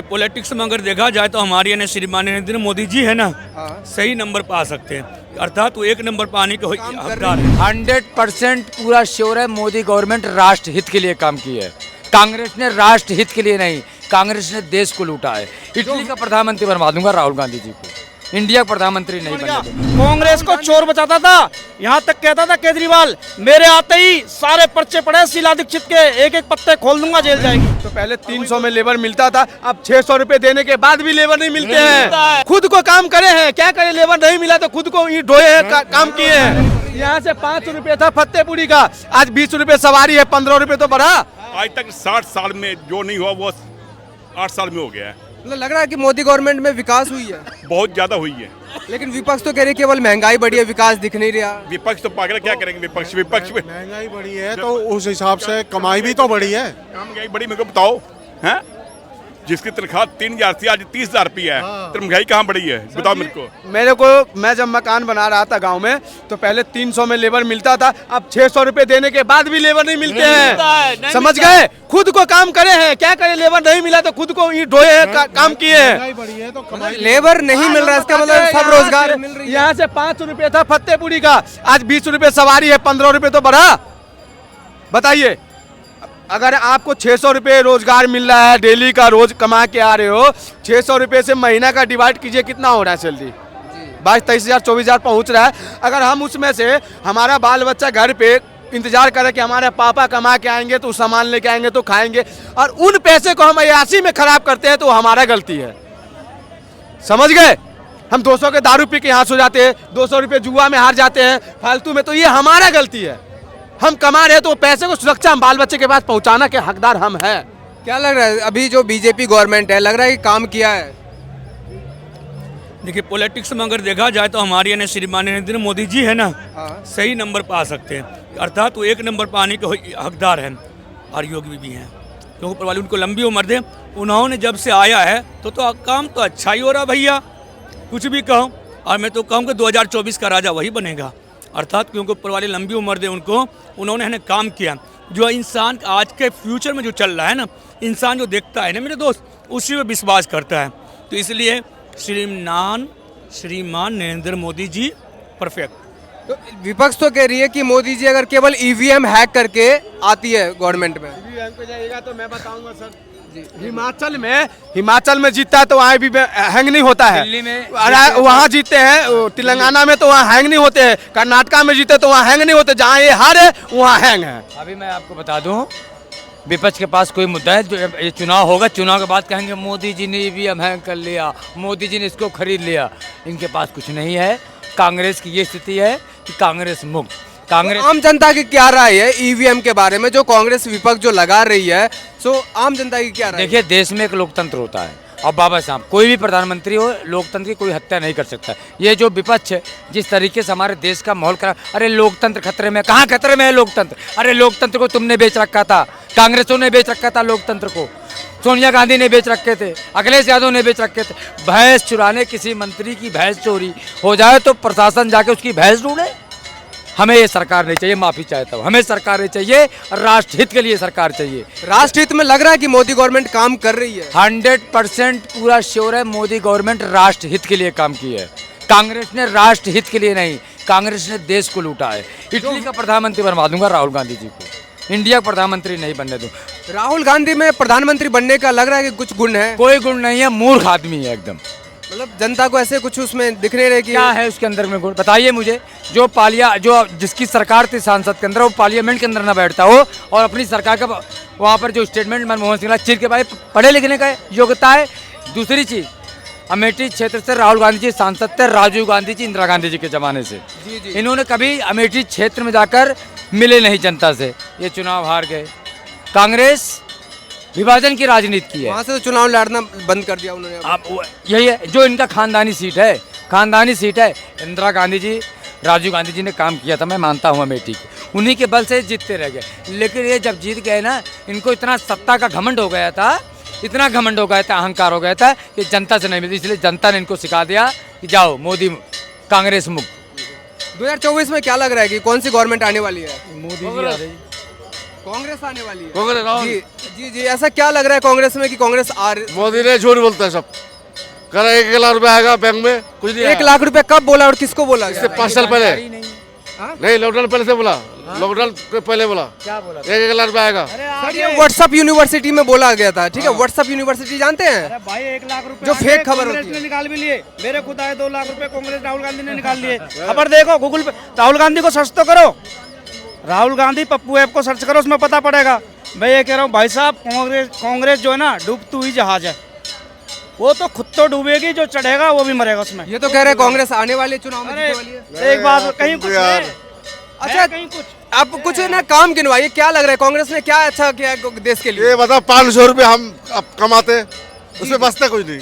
Politics में अगर देखा जाए तो हमारे यानी श्रीमान नरेंद्र मोदी जी है ना, सही नंबर पर आ सकते हैं, अर्थात वो एक नंबर पर आने के हकदार है। 100% पूरा श्योर है, मोदी गवर्नमेंट राष्ट्र हित के लिए काम की है। कांग्रेस ने राष्ट्र हित के लिए नहीं, कांग्रेस ने देश को लूटा है। इटली का प्रधानमंत्री बनवा दूंगा राहुल गांधी जी को, इंडिया का प्रधानमंत्री नहीं बनने दूंगा। कांग्रेस को चोर बचाता था, यहाँ तक कहता था केजरीवाल मेरे आते ही सारे पर्चे पड़े शीला दीक्षित के, एक एक पत्ते खोल दूंगा जेल जाएंगी। तो पहले 300 में लेबर मिलता था, अब 600 रुपए देने के बाद भी लेबर नहीं मिलते हैं। खुद को काम करे हैं, क्या करे, लेबर नहीं मिला तो खुद को ईंट ढोए हैं, काम किए हैं। यहाँ से 5 रुपए था फतेहपुरी का, आज 20 रुपए सवारी है, 15 रुपए तो बढ़ा। आज तक 60 साल में जो नहीं हुआ वो 8 साल में हो गया है। मतलब लग रहा है कि मोदी गवर्नमेंट में विकास हुई है, बहुत ज्यादा हुई है। लेकिन विपक्ष तो कह रही केवल महंगाई बढ़ी है, विकास दिख नहीं रहा। विपक्ष तो पागल, क्या करेंगे विपक्ष में महंगाई बढ़ी है तो उस हिसाब से कमाई भी तो बढ़ी है। महंगाई बड़ी, मेरे को बताओ हैं? जिसकी तनख्वाह 3,000 थी आज 30,000 रुपया है, तो महंगाई कहाँ बढ़ी है बताओ मेरे को। मैं जब मकान बना रहा था गांव में तो पहले 300 में लेबर मिलता था, अब 600 रुपए देने के बाद भी लेबर नहीं मिलते हैं। समझ गए, खुद को काम करे हैं, क्या करे, लेबर नहीं मिला तो खुद को ईंट ढोए हैं, काम किए हैं। तो कमाई लेबर नहीं मिल रहा है, इसका मतलब सब रोजगार मिल रही है। यहाँ से 5 रुपए था फतेहपुरी का, आज 20 रुपए सवारी है, 15 रुपए तो बढ़ा। बताइए, अगर आपको 600 रुपए रोजगार मिल रहा है, डेली का रोज कमा के आ रहे हो, 600 रुपए से महीना का डिवाइड कीजिए, कितना हो रहा है सैलरी? 22-23,000 24,000 पहुंच रहा है। अगर हम उसमें से हमारा बाल बच्चा घर पे इंतजार करे कि हमारे पापा कमा के आएंगे तो सामान लेके आएंगे तो खाएंगे, और उन पैसे को हम अयासी में खराब करते हैं, तो हमारा गलती है। समझ गए? हम 200 के दारू पी के यहाँ सो जाते हैं, 200 रुपये जुआ में हार जाते हैं फालतू में, तो ये हमारा गलती है। हम कमा रहे हैं तो पैसे को सुरक्षा हम बाल बच्चे के पास पहुंचाना के हकदार हम हैं। क्या लग रहा है अभी जो बीजेपी गवर्नमेंट है, लग रहा है कि काम किया है? देखिए, पॉलिटिक्स में अगर देखा जाए तो हमारे यानी श्रीमान नरेंद्र मोदी जी है ना, सही नंबर पर आ सकते हैं, अर्थात वो एक नंबर पर आने के हकदार हैं और योग्य भी हैं, क्योंकि ऊपर वाले उनको लंबी उम्र दे। उन्होंने जब से आया है तो काम तो अच्छा ही हो रहा भैया, कुछ भी कहो। और मैं तो कहूँ कि 2024 का राजा वही बनेगा, अर्थात क्योंकि ऊपर वाले लंबी उम्र दे उनको, उन्होंने है काम किया। जो इंसान आज के फ्यूचर में जो चल रहा है ना, इंसान जो देखता है ना मेरे दोस्त, उसी में विश्वास करता है। तो इसलिए श्रीमान नरेंद्र मोदी जी परफेक्ट। तो विपक्ष तो कह रही है कि मोदी जी अगर केवल ईवीएम हैक करके आती है गवर्नमेंट में। ईवीएम पे जाइएगा तो मैं बताऊंगा सर, हिमाचल में जीतता है तो वहाँ भी हैंग नहीं होता है। दिल्ली में वहाँ जीते हैं, तेलंगाना में तो वहाँ हैंग नहीं होते हैं, कर्नाटका में जीते तो वहाँ हैंग नहीं होते, जहाँ ये हार है वहाँ हैंग है। अभी मैं आपको बता दूं, विपक्ष के पास कोई मुद्दा है, जो ये चुनाव होगा, चुनाव के बाद कहेंगे मोदी जी ने ईवीएम हैंग कर लिया, मोदी जी ने इसको खरीद लिया। इनके पास कुछ नहीं है। कांग्रेस की ये स्थिति है कि कांग्रेस मुक्त। कांग्रेस आम जनता की क्या राय है ईवीएम के बारे में, जो कांग्रेस विपक्ष जो लगा रही है, सो आम जनता की क्या राय? देखिए, देश में एक लोकतंत्र होता है, और बाबा साहब कोई भी प्रधानमंत्री हो, लोकतंत्र की कोई हत्या नहीं कर सकता। ये जो विपक्ष है, जिस तरीके से हमारे देश का माहौल खराब, अरे लोकतंत्र खतरे में, कहाँ खतरे में है लोकतंत्र? अरे लोकतंत्र को तुमने बेच रखा था, कांग्रेसों ने बेच रखा था लोकतंत्र को, सोनिया गांधी ने बेच रखे थे, अखिलेश यादव ने बेच रखे थे। भैंस चुराने, किसी मंत्री की भैंस चोरी हो जाए तो प्रशासन जाके उसकी भैंस ढूंढे। हमें ये सरकार नहीं चाहिए, माफी चाहता हूँ, हमें सरकार नहीं चाहिए, राष्ट्रहित के लिए सरकार चाहिए। राष्ट्रहित में लग रहा है कि मोदी गवर्नमेंट काम कर रही है। 100% पूरा श्योर है, मोदी गवर्नमेंट राष्ट्रहित के लिए काम की है। कांग्रेस ने राष्ट्रहित के लिए नहीं, कांग्रेस ने देश को लूटा है। इटली का प्रधानमंत्री बनवा दूंगा राहुल गांधी जी को, इंडिया का प्रधानमंत्री नहीं बनने दूंगा। राहुल गांधी में प्रधानमंत्री बनने का लग रहा है कि कुछ गुण है? कोई गुण नहीं है, मूर्ख आदमी है एकदम। मतलब जनता को ऐसे कुछ उसमें दिख नहीं रहे कि क्या है उसके अंदर में गुण? बताइए मुझे। जो जिसकी सरकार थी सांसद के अंदर, वो पार्लियामेंट के अंदर ना बैठता हो और अपनी सरकार का वहाँ पर जो स्टेटमेंट मनमोहन सिंह चिर के भाई पढ़े लिखने का योग्यता है। दूसरी चीज़, अमेठी क्षेत्र से राहुल गांधी जी सांसद थे, राजीव गांधी जी, इंदिरा गांधी जी के ज़माने से। इन्होंने कभी अमेठी क्षेत्र में जाकर मिले नहीं जनता से, ये चुनाव हार गए। कांग्रेस विभाजन की राजनीति की है, वहाँ से तो चुनाव लड़ना बंद कर दिया उन्होंने। अब यही है जो इनका खानदानी सीट है, खानदानी सीट है। इंदिरा गांधी जी, राजीव गांधी जी ने काम किया था, मैं मानता हूँ अमेठी की, उन्हीं के बल से जीतते रह गए। लेकिन ये जब जीत गए ना, इनको इतना सत्ता का घमंड हो गया था, इतना घमंड हो गया था, अहंकार हो गया था कि जनता से नहीं मिलती, इसलिए जनता ने इनको सिखा दिया कि जाओ मोदी, कांग्रेस मुक्त। 2024 में क्या लग रहा है कि कौन सी गवर्नमेंट आने वाली है? मोदी जी आ रही। कांग्रेस आने वाली है। कांग्रेस जी जी जी, ऐसा क्या लग रहा है कांग्रेस में कि कांग्रेस आ रही? मोदी ने झूठ बोलता है सब। कह रहा है 1 लाख रुपया आएगा बैंक में, कुछ नहीं 1 लाख रुपए कब बोला और किसको बोला इससे गया? 5 साल पहले हाँ? नहीं, लॉकडाउन पहले से बोला, लॉकडाउन के पहले बोला क्या बोला? 1 लाख रुपया आएगा। सर ये व्हाट्सएप यूनिवर्सिटी में बोला गया था, ठीक है? व्हाट्सएप यूनिवर्सिटी जानते हैं? अरे भाई 1 लाख रुपए जो आगे फेक खबर कांग्रेस होती है। ने निकाल भी लिए। मेरे खुद आए 2 लाख रुपए कांग्रेस राहुल गांधी ने निकाल लिए। खबर देखो गूगल पे, राहुल गांधी को सर्च तो करो, राहुल गांधी पप्पू ऐप को सर्च करो, उसमें पता पड़ेगा। मैं ये कह रहा हूँ भाई साहब, कांग्रेस जो है ना डूबती हुई जहाज है, वो तो खुद तो डूबेगी, जो चढ़ेगा वो भी मरेगा उसमें। ये तो कह रहे हैं कांग्रेस आने वाले चुनाव में अरे जीतने वाली है। एक बात कहीं कुछ यार। है, अच्छा कहीं कुछ आप कुछ ना काम गिनवाइए, क्या लग रहा है कांग्रेस ने क्या अच्छा किया है देश के लिए? ये बताओ 500 रुपये हम अब कमाते, उसमें बचता कुछ नहीं,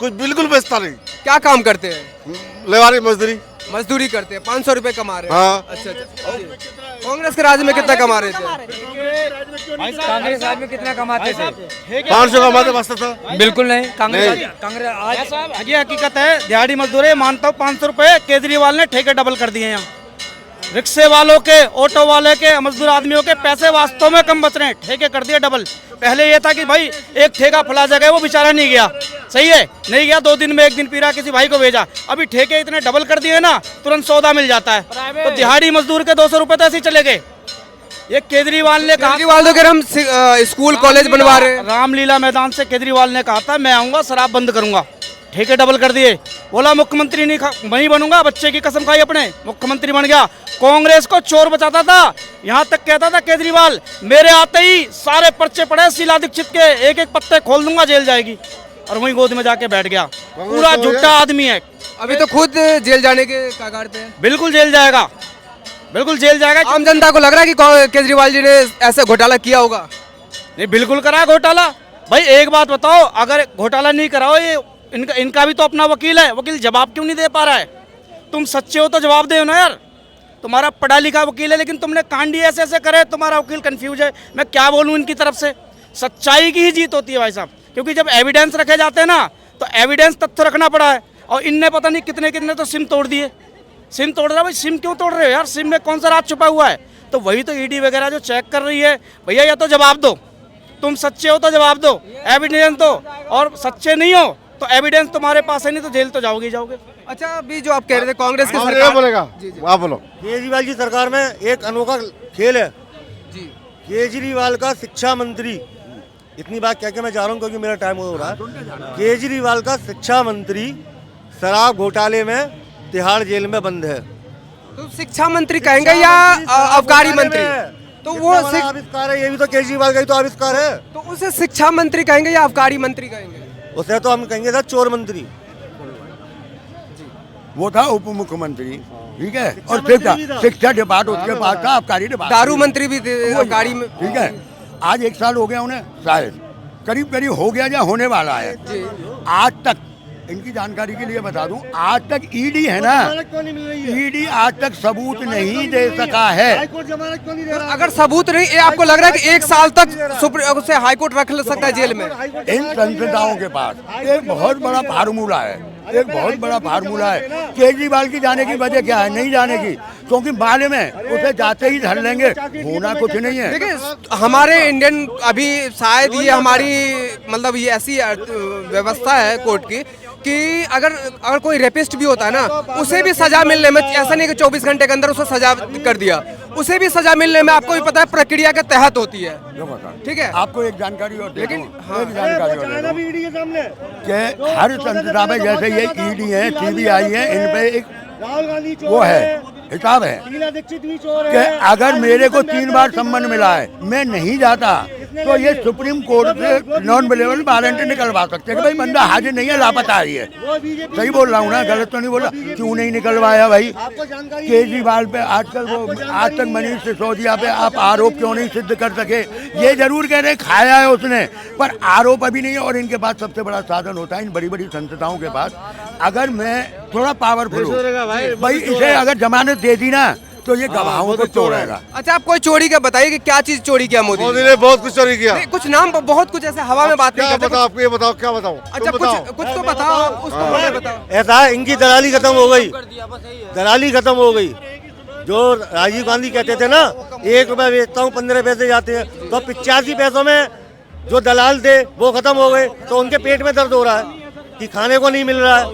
कुछ बिल्कुल बचता नहीं। क्या काम करते हैं? लेवारी मजदूरी। मजदूरी करते हैं, 500 रुपए कमा रहे हैं। हाँ। अच्छा अच्छा। कांग्रेस के राज में कितना कमा रहे थे? कांग्रेस आज में कितना कमाते थे? 500 कमाते बचता था। बिल्कुल नहीं। कांग्रेस आज साहब ये हकीकत है, दिहाड़ी मजदूरी मानता हूँ 500 रुपए केजरीवाल ने ठेके डबल कर दिए। यहाँ रिक्शे वालों के, ऑटो वाले के, मजदूर आदमियों के पैसे वास्तव में कम बच रहे हैं, ठेके कर दिए डबल। पहले ये था कि भाई एक ठेका फला जगह, वो बेचारा नहीं गया, सही है, नहीं गया, 2 दिन में 1 दिन पीरा किसी भाई को भेजा। अभी ठेके इतने डबल कर दिए ना, तुरंत सौदा मिल जाता है। तो दिहाड़ी मजदूर के 200 रुपए तो ऐसे ही चले गए। ये केजरीवाल ने कहा, केजरीवाल तो कह रहे हम स्कूल कॉलेज बनवा रहे हैं। रामलीला मैदान से केजरीवाल ने कहा था मैं आऊंगा शराब बंद करूंगा, ठेके डबल कर दिए। बोला मुख्यमंत्री नहीं बनूंगा, बच्चे की कसम खाई अपने, मुख्यमंत्री बन गया। कांग्रेस को चोर बचाता था, यहाँ तक कहता था केजरीवाल मेरे आते ही सारे पर्चे पड़े शीला दीक्षित के, एक एक पत्ते खोल दूंगा जेल जाएगी, और वहीं गोद में जाके बैठ गया। पूरा झूठा आदमी है। अभी तो खुद जेल जाने के कगार पे है। बिल्कुल जेल जाएगा, बिल्कुल जेल जाएगा। आम जनता को लग रहा है कि केजरीवाल जी ने ऐसे घोटाला किया होगा? नहीं, बिल्कुल करा घोटाला। भाई एक बात बताओ, अगर घोटाला नहीं कराओ, ये इनका भी तो अपना वकील है, वकील जवाब क्यों नहीं दे पा रहा है? तुम सच्चे हो तो जवाब दे ना यार, तुम्हारा पढ़ा लिखा वकील है, लेकिन तुमने कांडी ऐसे ऐसे करे, तुम्हारा वकील कंफ्यूज है। मैं क्या बोलूं इनकी तरफ से, सच्चाई की ही जीत होती है भाई साहब, क्योंकि जब एविडेंस रखे जाते हैं ना, तो एविडेंस तथ्य रखना पड़ा है। और इनने पता नहीं कितने कितने तो सिम तोड़ दिए। सिम तोड़ रहा है, भाई सिम क्यों तोड़ रहे हो यार? सिम में कौन सा राज छुपा हुआ है? तो वही तो ईडी वगैरह जो चेक कर रही है। भैया या तो जवाब दो, तुम सच्चे हो तो जवाब दो, एविडेंस दो, और सच्चे नहीं हो तो एविडेंस तुम्हारे पास है नहीं तो जेल तो जाओगे ही जाओगे। अच्छा अभी जो आप कह रहे थे कांग्रेस की ये सरकार बोलेगा, आप बोलो। केजरीवाल की सरकार में एक अनोखा खेल है जी। केजरीवाल का शिक्षा मंत्री, इतनी बात कह के मैं जा रहा हूँ क्योंकि मेरा टाइम हो रहा है। केजरीवाल का शिक्षा मंत्री शराब घोटाले में तिहाड़ जेल में बंद है। तो शिक्षा मंत्री कहेंगे या आबकारी मंत्री? तो वो आविष्कार है, ये भी तो केजरीवाल का ही तो आविष्कार है। तो उसे शिक्षा मंत्री कहेंगे या आबकारी मंत्री कहेंगे? उसे तो हम कहेंगे था चोर मंत्री। वो था उप मुख्यमंत्री, ठीक है, और फिर था शिक्षा डिपार्टमेंट, उसके बाद था आबकारी डिपार्टमेंट। दारू मंत्री भी थे आबकारी में, ठीक है। आज 1 साल हो गया उन्हें, शायद करीब करीब हो गया या होने वाला है। आज तक इनकी जानकारी के लिए बता दूं, आज तक ईडी है ना, ईडी आज तक सबूत नहीं दे सका है। अगर सबूत नहीं, ये आपको लग रहा है कि 1 साल तक उसे हाईकोर्ट रख सकता है जेल में? इन संसदाओं के पास एक बहुत बड़ा फार्मूला है, एक बहुत बड़ा फार्मूला है। केजरीवाल की जाने की वजह क्या है? नहीं जाने की, क्योंकि बाद में उसे जाते ही धर लेंगे, होना कुछ नहीं है। देखिए हमारे इंडियन अभी शायद ये हमारी मतलब ये ऐसी व्यवस्था है कोर्ट की कि अगर कोई रेपिस्ट भी होता है ना, उसे भी सजा मिलने में, ऐसा नहीं कि 24 घंटे के अंदर उसे सजा कर दिया, उसे भी सजा मिलने में आपको भी पता है प्रक्रिया के तहत होती है। ठीक है, आपको एक जानकारी और, लेकिन एक जानकारी और कि हर संस्था में जैसे ये ईडी है, सीबीआई है, इन पे एक वो है, हिसाब है कि अगर मेरे को 3 बार सम्मन मिला है, मैं नहीं जाता, तो ये सुप्रीम कोर्ट से नॉन अवेलेबल वारंट निकलवा सकते हैं कि भाई बंदा हाजिर नहीं है, लापता है। ये सही बोल रहा हूँ ना, गलत तो नहीं बोल रहा? क्यों नहीं निकलवाया भाई? केजरीवाल पे आजकल वो आज तक मनीष सिसोदिया पे आप आरोप क्यों नहीं सिद्ध कर सके? ये जरूर कह रहे खाया है उसने, पर आरोप अभी नहीं है। और इनके पास सबसे बड़ा साधन होता है इन बड़ी बड़ी संस्थाओं के पास, अगर मैं थोड़ा पावरफुल हूँ भाई, इसे अगर जमानत दे दी ना तो ये गवाहों को तोड़ेगा। अच्छा आप कोई चोरी का बताइए कि क्या चीज चोरी किया मोदी ने? बहुत कुछ चोरी किया। कुछ नाम बहुत कुछ ऐसे हवा में बात नहीं करते। बताओ, आपको ये बताओ, क्या बताओ? अच्छा कुछ तो बताओ, उसको बताओ। ऐसा है, इनकी दलाली खत्म हो गई, दलाली खत्म हो गई। जो राजीव गांधी कहते थे ना 1 रुपया बेचता हूँ 15 पैसे जाते हैं, तो 85 पैसों में जो दलाल थे वो खत्म हो गए, तो उनके पेट में दर्द हो रहा है कि खाने को नहीं मिल रहा है।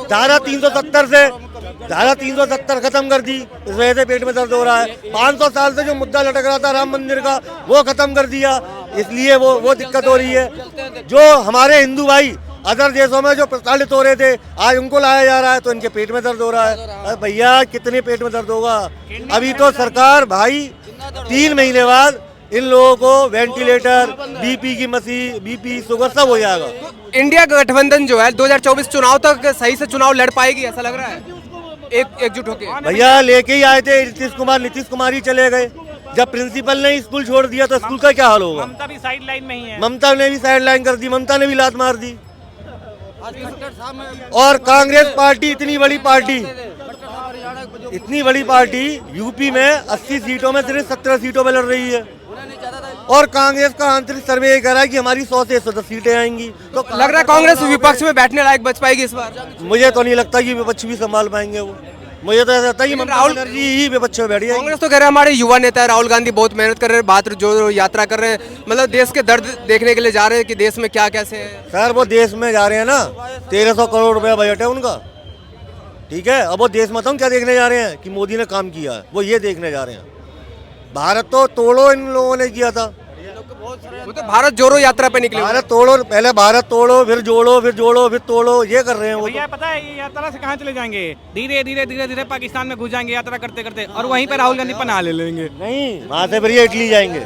धारा 370 खत्म कर दी, इस वजह से पेट में दर्द हो रहा है। 500 साल से जो मुद्दा लटक रहा था राम मंदिर का वो खत्म कर दिया, इसलिए वो दिक्कत हो रही है। जो हमारे हिंदू भाई अदर देशों में जो प्रताड़ित हो रहे थे आज उनको लाया जा रहा है, तो इनके पेट में दर्द हो रहा है। अरे भैया कितने पेट में दर्द होगा? अभी तो सरकार भाई 3 महीने बाद इन लोगों को वेंटिलेटर, बीपी की मशीन, बीपी शुगर सब हो जाएगा। इंडिया गठबंधन जो है 2024 चुनाव तक सही से चुनाव लड़ पाएगी, ऐसा लग रहा है एकजुट होके? भैया लेके ही आए थे नीतीश कुमार ही चले गए। जब प्रिंसिपल ने स्कूल छोड़ दिया तो स्कूल का क्या हाल होगा? ममता भी साइड लाइन में ही है। ममता ने भी साइड लाइन कर दी, ममता ने भी लात मार दी। और कांग्रेस पार्टी इतनी बड़ी पार्टी यूपी में 80 सीटों में सिर्फ 17 सीटों में लड़ रही है, और कांग्रेस का आंतरिक सर्वे ये कह रहा है कि हमारी 100 से 110 सीटें आएंगी। तो लग रहा है कांग्रेस विपक्ष में बैठने लायक बच पाएगी इस बार? मुझे तो नहीं लगता कि विपक्ष भी संभाल पाएंगे वो। मुझे तो ऐसा लगता है कि ममता बनर्जी ही विपक्ष में बैठी है। कांग्रेस तो कह रहे हैं हमारे युवा नेता है राहुल गांधी बहुत मेहनत कर रहे हैं, बात जो यात्रा कर रहे हैं, मतलब देश के दर्द देखने के लिए जा रहे हैं कि देश में क्या कैसे है। सर वो देश में जा रहे हैं ना, 1300 करोड़ रुपया बजट है उनका, ठीक है। अब वो देश में हम क्या देखने जा रहे हैं कि मोदी ने काम किया है, वो ये देखने जा रहे हैं। भारत तो तोड़ो इन लोगों ने किया था, वो तो भारत जोड़ो यात्रा पे निकले। भारत तोड़ो, पहले भारत तोड़ो, फिर जोड़ो, फिर जोड़ो, फिर तोड़ो, ये कर रहे हैं वो। भैया पता है ये यात्रा से कहाँ चले जाएंगे? धीरे धीरे पाकिस्तान में घुस जाएंगे यात्रा करते करते, और वहीं पे राहुल गांधी पनाह ले लेंगे। नहीं, वहाँ से फिर ये इटली जाएंगे,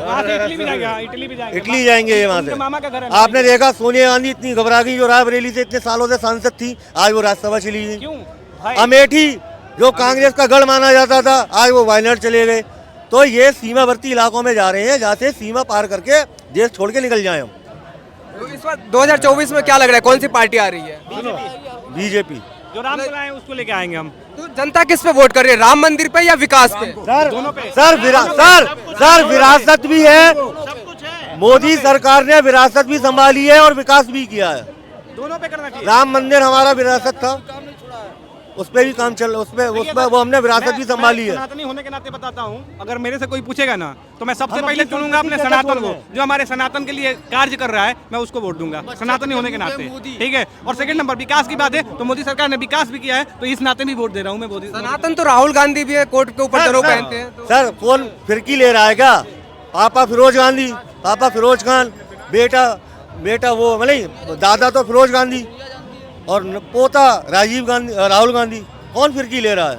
इटली भी जाएंगे वहाँ से। मामा का घर है। आपने देखा सोनिया गांधी इतनी घबरा गई, जो रायबरेली से इतने सालों से सांसद थी, आज वो राज्यसभा चली गई। क्यों? अमेठी जो कांग्रेस का गढ़ माना जाता था, आज वो वायनाड चले गए। तो ये सीमावर्ती इलाकों में जा रहे हैं, जहाँ से सीमा पार करके देश छोड़ के निकल जाए हम। तो इस बार 2024 में क्या लग रहा है, कौन सी पार्टी आ रही है? बीजेपी। जो राम लाए उसको लेके आएंगे हम। तो जनता किस पे वोट कर रही है, राम मंदिर पे या विकास पे? सर विरासत भी है, मोदी सरकार ने विरासत भी संभाली है और विकास भी किया है। दोनों पे करना चाहिए। राम मंदिर हमारा विरासत था, उस पे भी काम चल, उसमें वो हमने विरासत भी संभाली है। सनातनी होने के नाते बताता हूँ, अगर मेरे से कोई पूछेगा ना तो मैं सबसे पहले चुनूंगा अपने सनातन को, जो हमारे सनातन के लिए कार्य कर रहा है, मैं उसको वोट दूंगा सनातनी होने के नाते, ठीक है। और सेकंड नंबर विकास की बात है, तो मोदी सरकार ने विकास भी किया है, तो इस नाते भी वोट दे रहा हूँ मैं मोदी। सनातन तो राहुल गांधी भी है, कोर्ट के ऊपर जरूर पहनते हैं। सर कौन फिरकी ले रहा है क्या? पापा फिरोज गांधी, पापा फिरोज खान, बेटा वो मतलब दादा तो फिरोज गांधी और पोता राहुल गांधी, कौन फिरकी ले रहा है?